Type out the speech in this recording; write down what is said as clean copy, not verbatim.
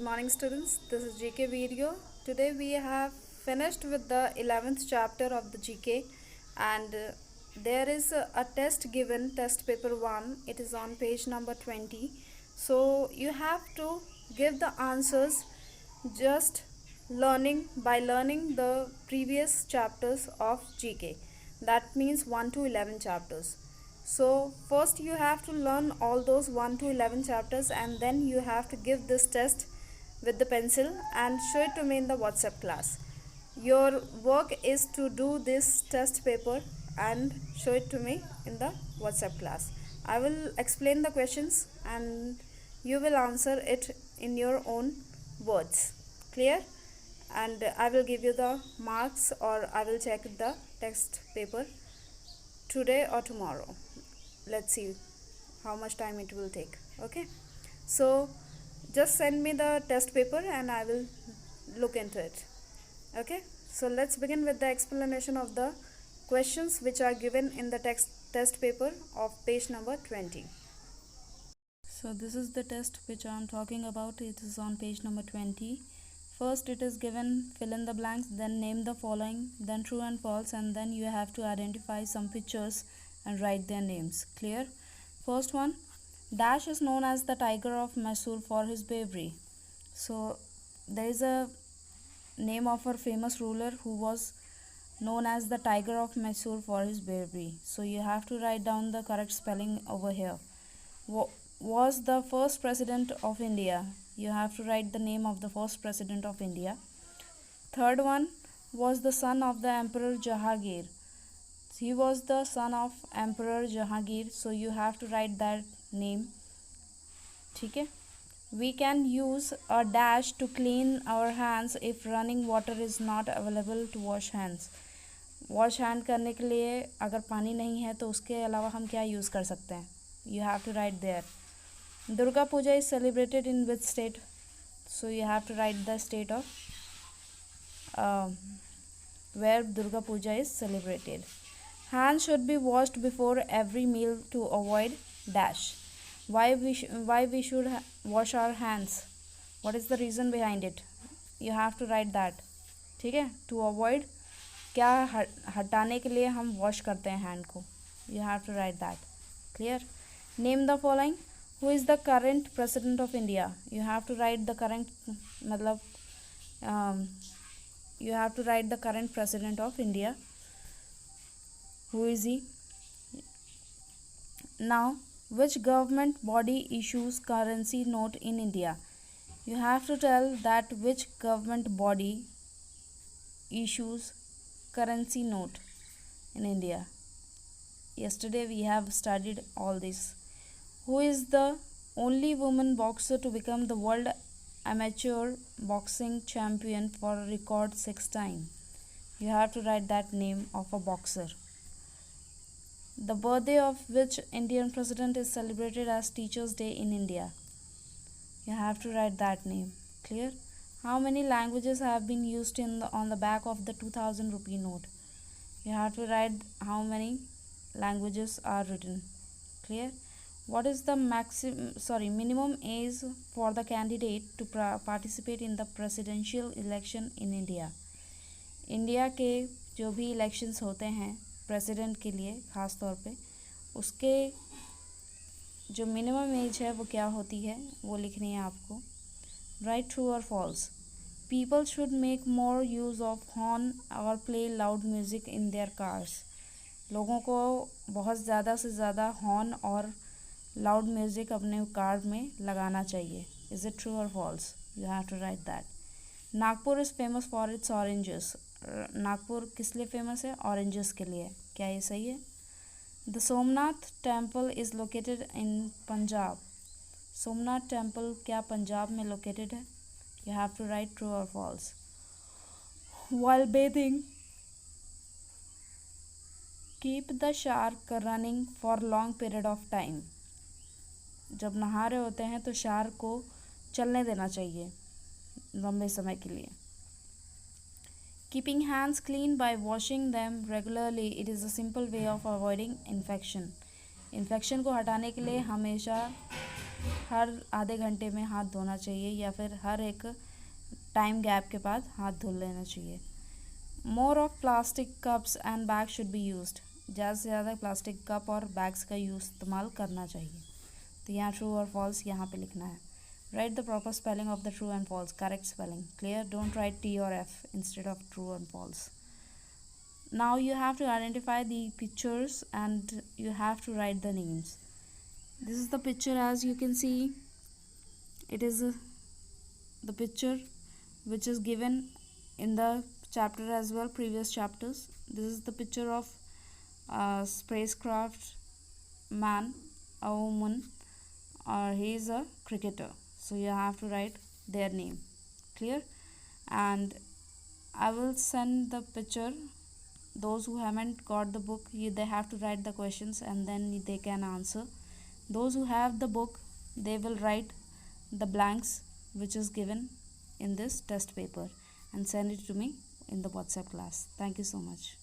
morning students, this is GK video. Today we have finished with the 11th chapter of the GK and there is a test given, test paper 1. It is on page number 20. So you have to give the answers just learning the previous chapters of GK. That means 1 to 11 chapters. So first you have to learn all those 1 to 11 chapters and then you have to give this test with the pencil and show it to me in the WhatsApp class. Your work is to do this test paper and show it to me in the WhatsApp class. I will explain the questions and you will answer it in your own words. Clear? And I will give you the marks or I will check the test paper today or tomorrow. Let's see how much time it will take. Okay, so just send me the test paper and I will look into it. Okay, so let's begin with the explanation of the questions which are given in the test paper of page number 20. So this is the test which I am talking about. It is on page number 20. First it is given fill in the blanks, then name the following, then true and false, and then you have to identify some pictures and write their names. Clear? First one, Dash is known as the tiger of Mysore for his bravery. So there is a name of a famous ruler who was known as the tiger of Mysore for his bravery. So you have to write down the correct spelling over here. Was the first president of India. You have to write the name of the first president of India. Third one, was the son of the Emperor Jahangir. He was the son of Emperor Jahangir, so you have to write that name. Okay? We can use a dash to clean our hands if running water is not available to wash hands. Wash hand करने के लिए अगर पानी नहीं है तो उसके अलावा हम क्या यूज़ कर सकते हैं? You have to write there. Durga Puja is celebrated in which state? So you have to write the state of where Durga Puja is celebrated. Hands should be washed before every meal to avoid dash. Why we should wash our hands? What is the reason behind it? You have to write that. ठीक है? To avoid क्या हटाने के लिए हम wash करते हैं hand को. You have to write that. Clear? Name the following. Who is the current president of India? You have to write the current मतलब you have to write the current president of India. Who is he? Now, which government body issues currency note in India? You have to tell that which government body issues currency note in India. Yesterday we have studied all this. Who is the only woman boxer to become the world amateur boxing champion for a record 6 times? You have to write that name of a boxer. The birthday of which Indian president is celebrated as Teachers' Day in India? You have to write that name. Clear? How many languages have been used on the back of the 2000 rupee note? You have to write how many languages are written. Clear? What is the minimum age for the candidate to participate in the presidential election in India? India के जो भी elections होते हैं president के लिए ख़ास तौर पे उसके जो मिनिमम एज है वो क्या होती है वो लिखनी है आपको. राइट ट्रू और false. People should make more use of horn और play loud music in their cars. लोगों को बहुत ज़्यादा से ज़्यादा हॉर्न और लाउड म्यूज़िक अपने कार में लगाना चाहिए. इज़ इट ट्रू और false? You have to write that. Nagpur is famous for its oranges. Nagpur किस लिए फेमस है? ऑरेंजेस के लिए. क्या ये सही है? The Somnath temple is located in Punjab. Somnath temple क्या पंजाब में लोकेटेड है? You have to write true और false. While bathing keep the shark running for long period of time. जब नहा रहे होते हैं तो शार्क को चलने देना चाहिए लंबे समय के लिए. Keeping hands clean bye washing them regularly it is a simple way of avoiding infection. Infection को हटाने के लिए हमेशा हर आधे घंटे में हाथ धोना चाहिए या फिर हर एक टाइम गैप के बाद हाथ धो लेना चाहिए। More of plastic cups and bag should be used, ज़्यादा से ज़्यादा प्लास्टिक कप और बैग्स का यूज़ इस्तेमाल करना चाहिए। तो यहाँ ट्रू और फॉल्स यहाँ पे लिखना है। Write the proper spelling of the true and false, correct spelling, clear, don't write T और F instead of true and false. Now you have to identify the pictures and you have to write the names. This is the picture, as you can see, it is the picture which is given in the chapter as well, previous chapters. This is the picture of a spacecraft man, a woman, or he is a cricketer. So you have to write their name, clear? And I will send the picture. Those who haven't got the book, they have to write the questions and then they can answer. Those who have the book, they will write the blanks which is given in this test paper and send it to me in the WhatsApp class. Thank you so much.